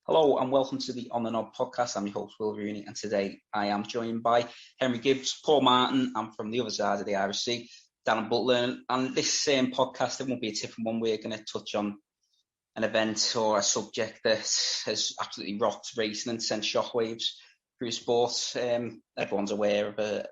Hello and welcome to the On the Nod podcast. I'm your host, Will Rooney, and today I am joined by Henry Gibbs, Paul Martin, and from the other side of the Irish Sea, Darren Butler. And this same podcast, it won't be a different one. We're going to touch on an event or a subject that has absolutely rocked racing and sent shockwaves through sport. Everyone's aware of a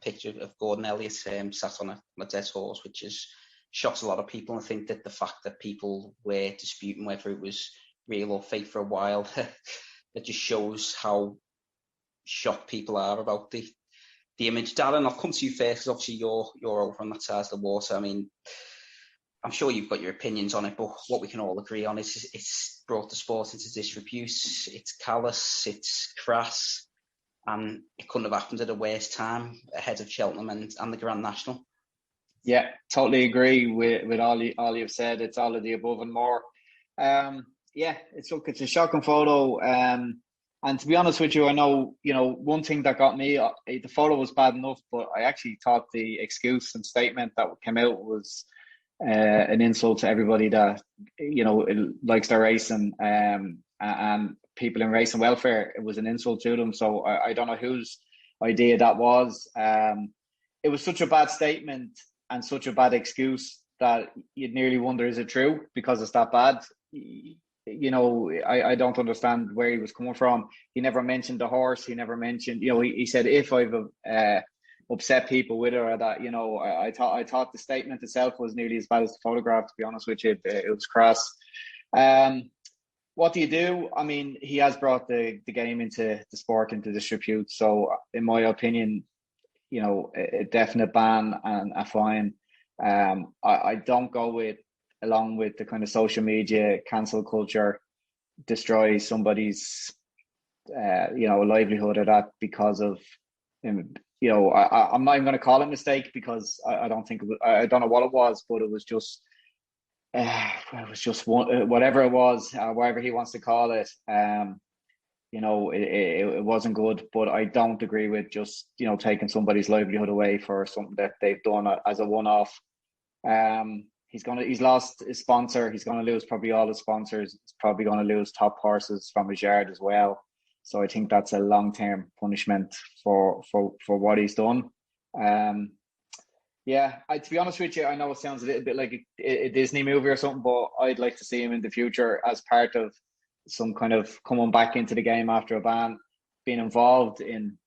picture of Gordon Elliott sat on a dead horse, which has shocked a lot of people. And I think that the fact that people were disputing whether it was real or fake for a while, it just shows how shocked people are about the image. Darren, I'll come to you first because obviously you're over on that side of the water. I mean, I'm sure you've got your opinions on it, but what we can all agree on is it's brought the sport into disrepute. It's callous, it's crass, and it couldn't have happened at a worse time ahead of Cheltenham and the Grand National. Yeah, totally agree with all you've said. It's all of the above and more. Yeah, it's a shocking photo. And to be honest with you, I know, one thing that got me, the photo was bad enough, but I actually thought the excuse and statement that came out was an insult to everybody that, likes their racing and people in racing welfare. It was an insult to them. So I don't know whose idea that was. It was such a bad statement and such a bad excuse that you'd nearly wonder, is it true? Because it's that bad. I don't understand where he was coming from. He never mentioned the horse. He never mentioned, he said, if I've upset people with it or that, I thought the statement itself was nearly as bad as the photograph, to be honest with you. It was crass. What do you do? I mean, he has brought the game into the sport, into disrepute. So in my opinion, a definite ban and a fine. I don't go along with the kind of social media cancel culture, destroy somebody's livelihood or that because of I'm not even going to call it a mistake because I don't think I don't know what it was, but it was just whatever it was, whatever he wants to call it. It wasn't good, but I don't agree with just taking somebody's livelihood away for something that they've done as a one-off. He's lost his sponsor. He's going to lose probably all his sponsors. He's probably going to lose top horses from his yard as well. So I think that's a long-term punishment for what he's done. To be honest with you, I know it sounds a little bit like a Disney movie or something, but I'd like to see him in the future as part of some kind of coming back into the game after a ban, being involved in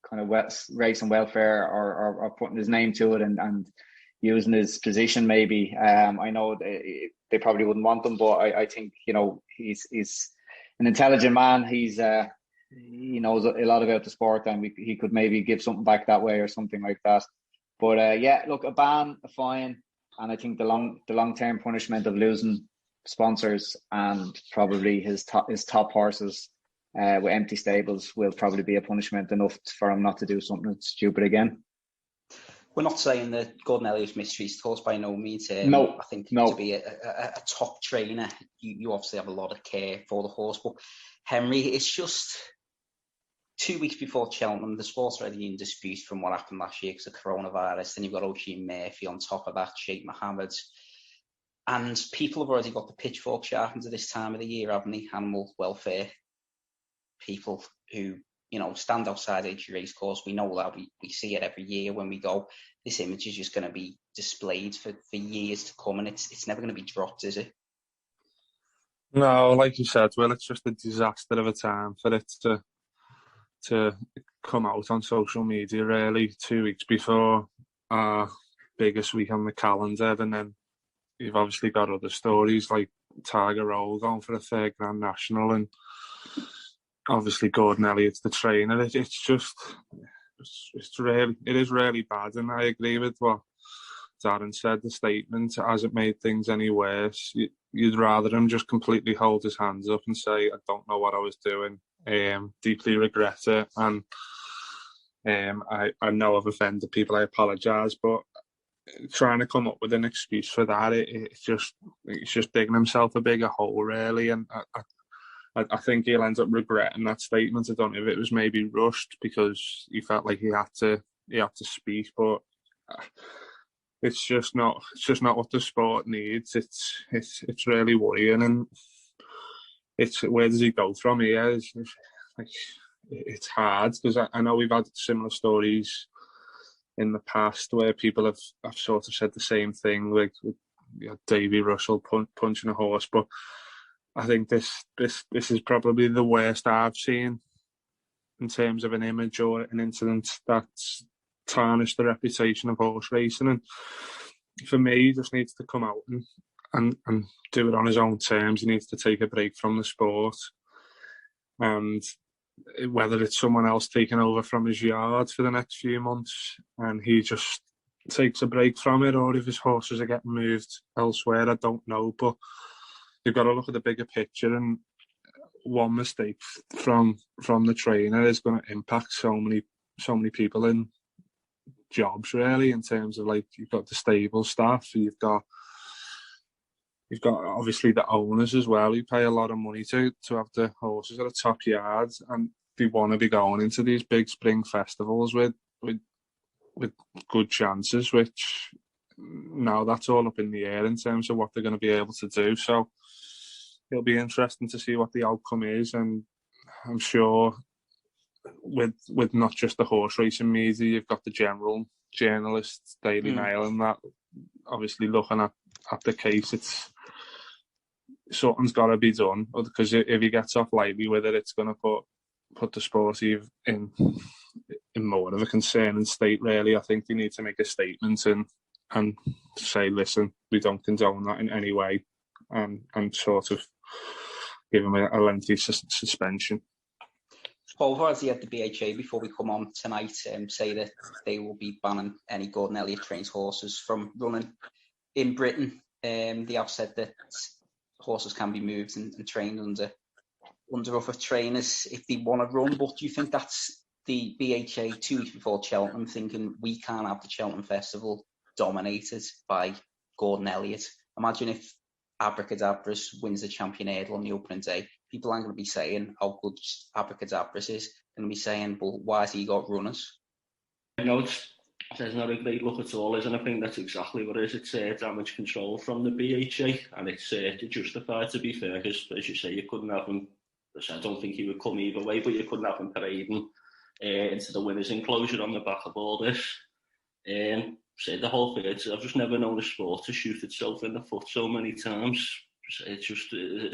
kind of race and welfare or putting his name to it and using his position maybe. I know they probably wouldn't want him, but I think he's an intelligent man. He knows a lot about the sport, and he could maybe give something back that way or something like that. But a ban, a fine, and I think the long-term punishment of losing sponsors and probably his top horses with empty stables will probably be a punishment enough for him not to do something stupid again. We're not saying that Gordon Elliott's mistreated horse by no means. No. I think to be a top trainer, you obviously have a lot of care for the horse. But Henry, it's just 2 weeks before Cheltenham, the sport's already in dispute from what happened last year because of coronavirus. Then you've got Oisin Murphy on top of that, Sheikh Mohammed. And people have already got the pitchfork sharpened at this time of the year, haven't they? Animal welfare people who stand outside Edge Race Course. We know that. We see it every year when we go. This image is just going to be displayed for years to come, and it's never going to be dropped, is it? No, like you said, Will, it's just a disaster of a time for it to come out on social media, really, 2 weeks before our biggest week on the calendar. And then you've obviously got other stories like Tiger Roll going for a third Grand National, and obviously Gordon Elliott's the trainer. It is really bad, and I agree with what Darren said. The statement hasn't made things any worse. You'd rather him just completely hold his hands up and say, I don't know what I was doing, deeply regret it, and I know I've offended people, I apologise, but trying to come up with an excuse for that, it's just digging himself a bigger hole, really. And I think he'll end up regretting that statement. I don't know if it was maybe rushed because he felt like he had to speak, but it's just not what the sport needs. It's really worrying, and it's where does he go from here? Like, it's hard because I know we've had similar stories in the past where people have sort of said the same thing, like with Davy Russell punching a horse. But I think this is probably the worst I've seen in terms of an image or an incident that's tarnished the reputation of horse racing. And for me, he just needs to come out and do it on his own terms. He needs to take a break from the sport. And whether it's someone else taking over from his yard for the next few months and he just takes a break from it, or if his horses are getting moved elsewhere, I don't know. But you've got to look at the bigger picture, and one mistake from the trainer is going to impact so many people in jobs, really, in terms of, like, you've got the stable staff, you've got obviously the owners as well, who pay a lot of money to have the horses at the top yards, and they want to be going into these big spring festivals with good chances, which now that's all up in the air in terms of what they're going to be able to do. So it'll be interesting to see what the outcome is, and I'm sure with not just the horse racing media, you've got the general journalists, Daily Mail, and that obviously looking at the case. It's something's got to be done, because if he gets off lightly with it, it's going to put the sport in more of a concerning state, really. I think they need to make a statement and say, listen, we don't condone that in any way, and sort of give him a lengthy suspension. Paul, has he had the BHA, before we come on tonight, say that they will be banning any Gordon Elliott trained horses from running in Britain? They have said that horses can be moved and trained under other trainers if they want to run. But do you think that's the BHA 2 weeks before Cheltenham thinking we can't have the Cheltenham Festival dominated by Gordon Elliott? Imagine if Abracadabras wins the champion hurdle on the opening day. People aren't going to be saying how good Abracadabras is. They're going to be saying, well, why has he got runners? No, it's not a great look at all, and I think that's exactly what it is. It's damage control from the BHA, and it's justified, to be fair, because, as you say, you couldn't have him. I don't think he would come either way, but you couldn't have him parading into the winners' enclosure on the back of all this. Say the whole thing, I've just never known a sport to shoot itself in the foot so many times. It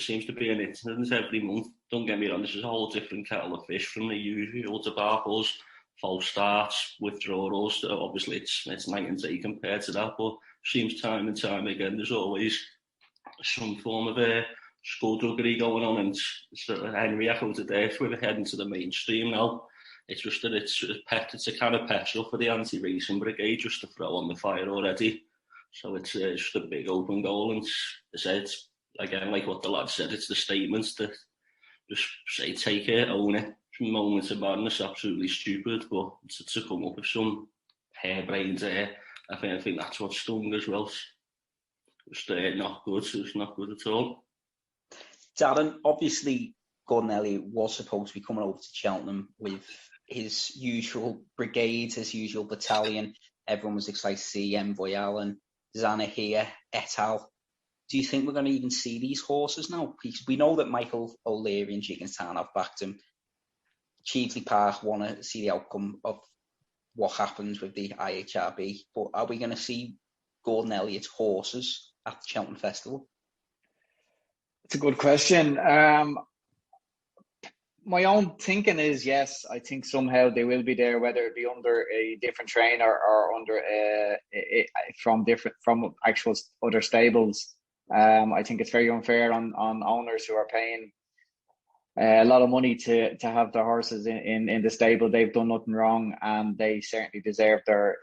seems to be an incident every month. Don't get me wrong, this is a whole different kettle of fish from the usual debacles, false starts, withdrawals. Obviously, it's night and day compared to that, but seems time and time again there's always some form of skullduggery going on, and Henry echoed it there. We're heading to the mainstream now. It's just that it's a kind of petrol for the anti-racing brigade just to throw on the fire already. So it's just a big open goal, and it's again, like what the lad said, it's the statements that just say, take it, own it. Moments of madness, absolutely stupid, but to come up with some harebrained there, I think that's what stung as well. Just not good. It's not good at all. Darren, obviously Gordon Elliott was supposed to be coming over to Cheltenham with his usual brigade, his usual battalion. Everyone was excited to see Envoy Allen, Zanahiyr, et al. Do you think we're going to even see these horses now? Because we know that Michael O'Leary and Jigginstown have backed him. Cheveley Park want to see the outcome of what happens with the IHRB, but are we going to see Gordon Elliott's horses at the Cheltenham Festival? It's a good question. My own thinking is yes. I think somehow they will be there, whether it be under a different trainer or under from actual other stables. I think it's very unfair on owners who are paying a lot of money to have their horses in the stable. They've done nothing wrong, and they certainly deserve their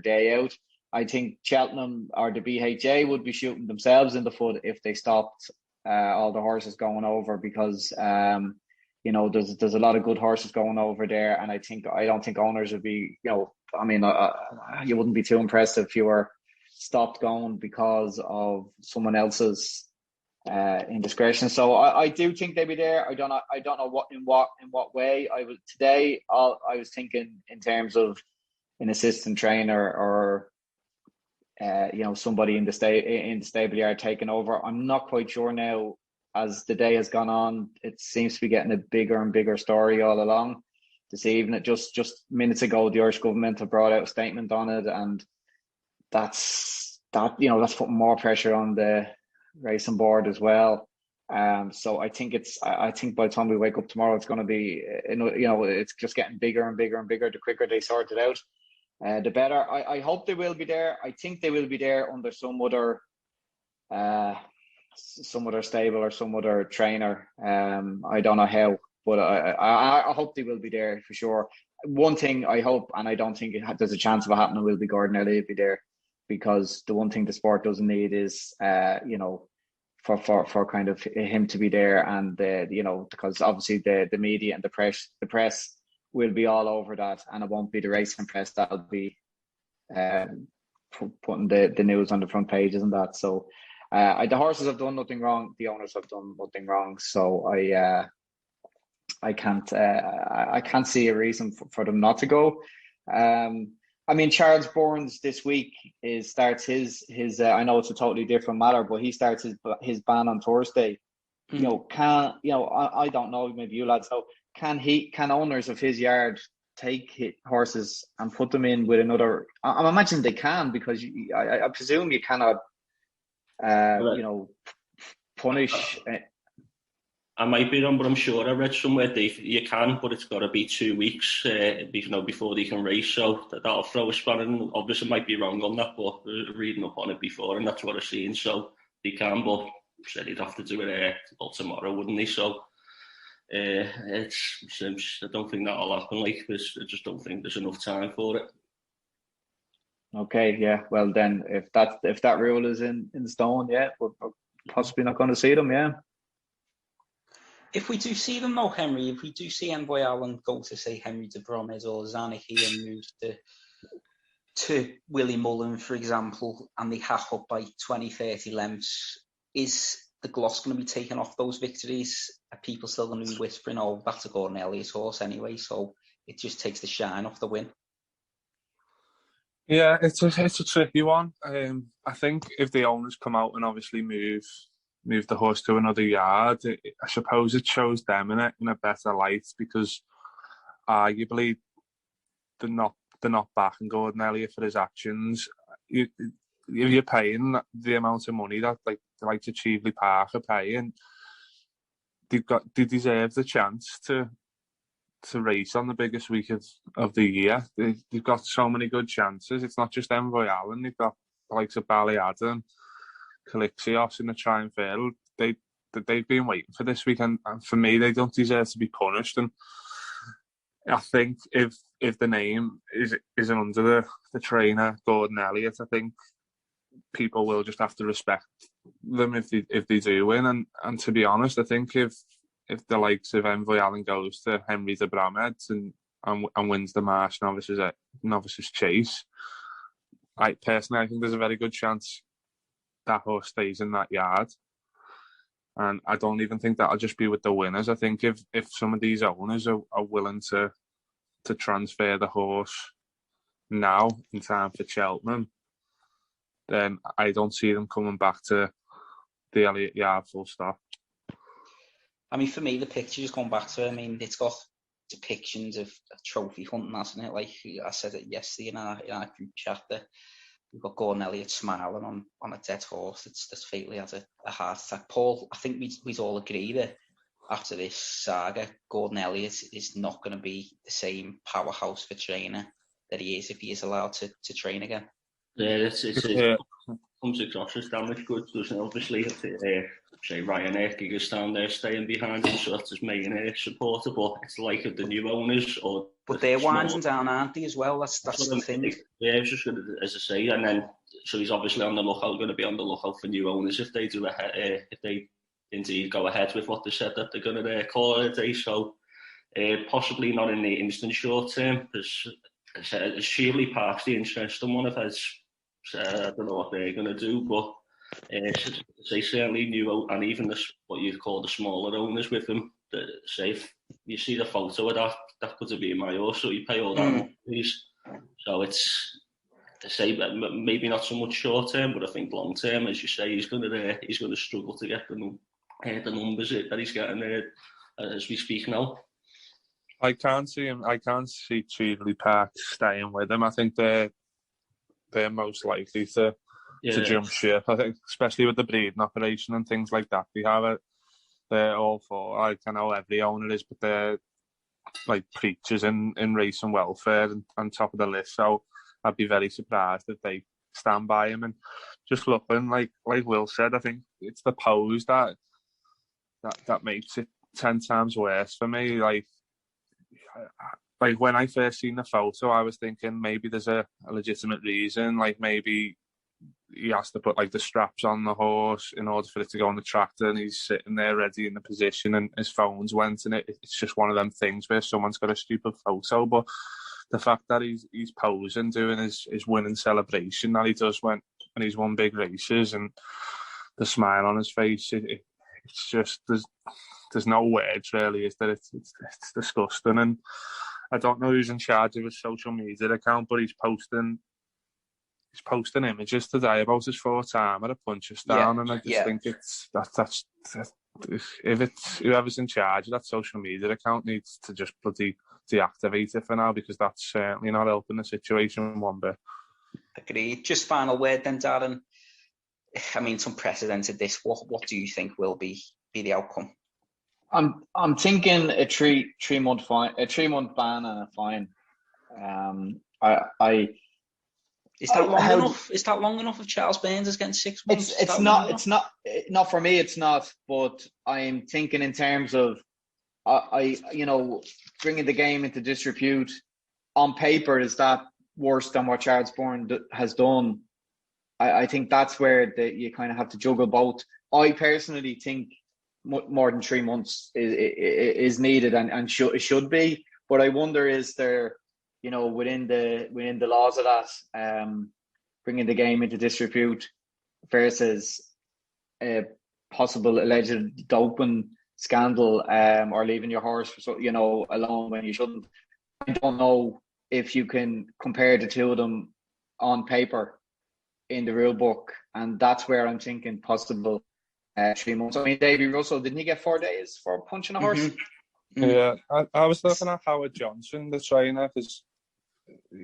day out. I think Cheltenham or the BHA would be shooting themselves in the foot if they stopped all the horses going over, because there's a lot of good horses going over there, and I don't think owners would be, you wouldn't be too impressed if you were stopped going because of someone else's indiscretion. So I do think they'd be there. I don't know what in what way. I was thinking in terms of an assistant trainer or somebody in the stable yard taking over. I'm not quite sure now as the day has gone on, it seems to be getting a bigger and bigger story all along. This evening, just minutes ago, the Irish government have brought out a statement on it, and that's putting more pressure on the racing board as well. So I think by the time we wake up tomorrow, it's going to be, it's just getting bigger and bigger and bigger. The quicker they sort it out, the better. I hope they will be there. I think they will be there under some other stable or some other trainer. I don't know how, but I hope they will be there for sure. One thing I hope, and I don't think there's a chance of it happening, will be Gordon Elliott be there, because the one thing the sport doesn't need is for kind of him to be there, and because obviously the media and the press will be all over that, and it won't be the racing press that'll be putting the news on the front pages and that. So the horses have done nothing wrong, the owners have done nothing wrong. So I can't see a reason for them not to go. I mean, Charles Burns this week starts his. I know it's a totally different matter, but he starts his ban on Thursday. I don't know. Maybe you lads know. Can owners of his yard take horses and put them in with another? I'm imagining they can, because I presume you cannot, punish. I might be wrong, but I'm sure I read somewhere you can, but it's got to be 2 weeks, before they can race. So that'll throw a spanner in. Obviously, might be wrong on that, but reading up on it before, and that's what I've seen. So they can, but said he'd have to do it tomorrow, wouldn't he? So I don't think that'll happen. I just don't think there's enough time for it. Okay, yeah. Well, then if that rule is in stone, yeah, we're possibly not going to see them. Yeah. If we do see them though, Henry, if we do see Envoy Allen go to, say, Henry de Bromhead or Zanicki and moves to Willie Mullen, for example, and they hack up by 20, 30 lengths, is the gloss going to be taken off those victories? Are people still going to be whispering, oh, that's a Gordon Elliott horse anyway, so it just takes the shine off the win? Yeah, it's a tricky one. I think if the owners come out and obviously move the horse to another yard, I suppose it shows them in a better light, because arguably they're not backing Gordon Elliott for his actions. If you're paying the amount of money that like to Cheveley Park are paying, they deserve the chance to race on the biggest week of the year. They've got so many good chances. It's not just Envoy Allen. They've got the likes of Ballyadam, Calixios in the Triumvirate. They've been waiting for this weekend, and for me, they don't deserve to be punished. And I think if the name isn't under the trainer Gordon Elliott, I think people will just have to respect them if they do win. And to be honest, I think if the likes of Envoy Allen goes to Henry de Bromhead and wins the Marsh Novices Chase, I think there's a very good chance that horse stays in that yard. And I don't even think that'll just be with the winners. I think if some of these owners are willing to transfer the horse now in time for Cheltenham, then I don't see them coming back to the Elliott yard full stop. I mean, for me, the picture just going back to it, I mean, it's got depictions of trophy hunting, hasn't it? Like I said it yesterday in our group chat, that we've got Gordon Elliott smiling on a dead horse that's fatally had a heart attack. Paul, I think we'd all agree that after this saga, Gordon Elliott is not going to be the same powerhouse for trainer that he is if he is allowed to train again. Yeah, it comes across as damage goods, doesn't it? Obviously, say Ryan Erkiger's down there staying behind him, so that's his main supporter, but it's like of the new owners. But they're winding down, aren't they, as well? That's the thing. Yeah, I was just going to, as I say, and then, so he's obviously going to be on the lookout for new owners if they do if they indeed go ahead with what they said that they're going to call it a day. So possibly not in the instant short term, because as Cheveley Park's the interesting one. If I don't know what they're going to do, but they certainly new, and even what you call the smaller owners with them. Say if you see the photo of that could have been my horse, so you pay all that fees. So it's to say maybe not so much short term, but I think long term, as you say, he's going to struggle to get them the numbers that he's getting as we speak now. I can't see Trevelyan Park staying with him. I think they're most likely to jump ship. I think, especially with the breeding operation and things like that, they're all for. I know every owner is, but they're like preachers in racing welfare and top of the list. So I'd be very surprised if they stand by him. And just looking, like Will said, I think it's the pose that makes it 10 times worse for me. Like when I first seen the photo, I was thinking maybe there's a legitimate reason. Like maybe he has to put like the straps on the horse in order for it to go on the tractor, and he's sitting there ready in the position, and his phone's went, and it's just one of them things where someone's got a stupid photo. But the fact that he's posing, doing his winning celebration that he does when he's won big races, and the smile on his face, it's just there's no words really. Is that it's disgusting, and I don't know who's in charge of his social media account, but he's posting images today about his 4th time at a puncher's down, and I just think that's if it's whoever's in charge of that social media account needs to just bloody deactivate it for now, because that's certainly not helping the situation one bit. Agreed. Just final word then, Darren. I mean, it's unprecedented this. What do you think will be the outcome? I'm thinking a 3-month fine, a 3-month ban and a fine. Is that long enough? Is that long enough if Charles Burns is getting 6 months? It's not for me. It's not. But I'm thinking in terms of bringing the game into disrepute. On paper, is that worse than what Charles Burns has done? I think that's where you kind of have to juggle both. I personally think more than 3 months is needed and should be. But I wonder, is there, within the laws of that, bringing the game into disrepute versus a possible alleged doping scandal, or leaving your horse alone when you shouldn't. I don't know if you can compare the two of them on paper in the rule book, and that's where I'm thinking possible 3 months. I mean, Davy Russell, didn't he get 4 days for punching a horse? Mm-hmm. Mm-hmm. Yeah, I was looking at Howard Johnson, the trainer, because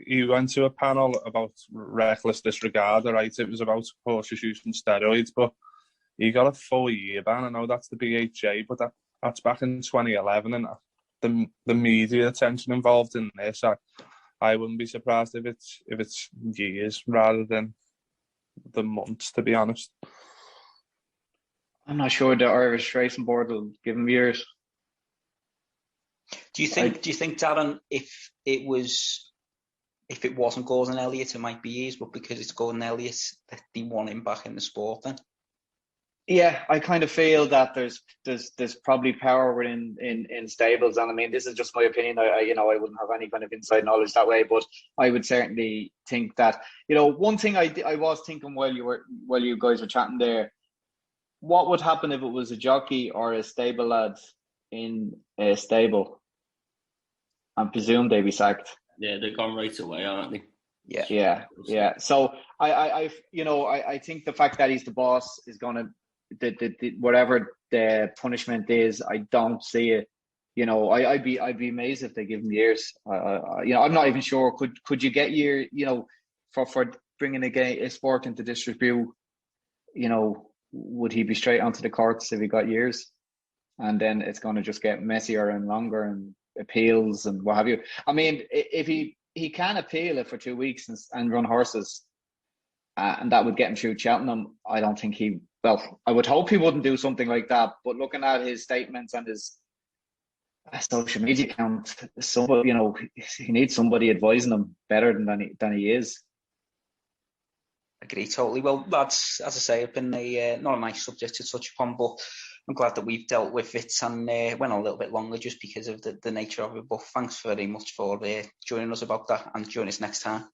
he went to a panel about reckless disregard, right? It was about horses using steroids, but he got a 4-year ban. I know that's the BHA, but that's back in 2011, and the media attention involved in this, I wouldn't be surprised if it's years rather than the months, to be honest. I'm not sure the Irish Racing Board will give him years. Do you think, Darren, if it wasn't Gordon Elliott, it might be years, but because it's Gordon Elliott, that they want him back in the sport then? Yeah, I kind of feel that there's probably power within in stables, and I mean, this is just my opinion. I wouldn't have any kind of inside knowledge that way, but I would certainly think that, one thing I was thinking while you guys were chatting there, what would happen if it was a jockey or a stable lad in a stable? I presume they'd be sacked. Yeah, they're gone right away, aren't they? Yeah. So I think the fact that he's the boss is gonna, whatever the punishment is, I don't see it. I'd be amazed if they give him years. I'm not even sure. Could you get year? For bringing a sport into disrepute, would he be straight onto the courts if he got years? And then it's going to just get messier and longer, and appeals and what have you. I mean, if he can appeal it for 2 weeks and run horses, and that would get him through Cheltenham, I don't think I would hope he wouldn't do something like that. But looking at his statements and his social media account, he needs somebody advising him better than he is. Agree totally. Well, that's, as I say, it's been not a nice subject to touch upon, but I'm glad that we've dealt with it, and went on a little bit longer just because of the nature of it. But thanks very much for joining us about that, and join us next time.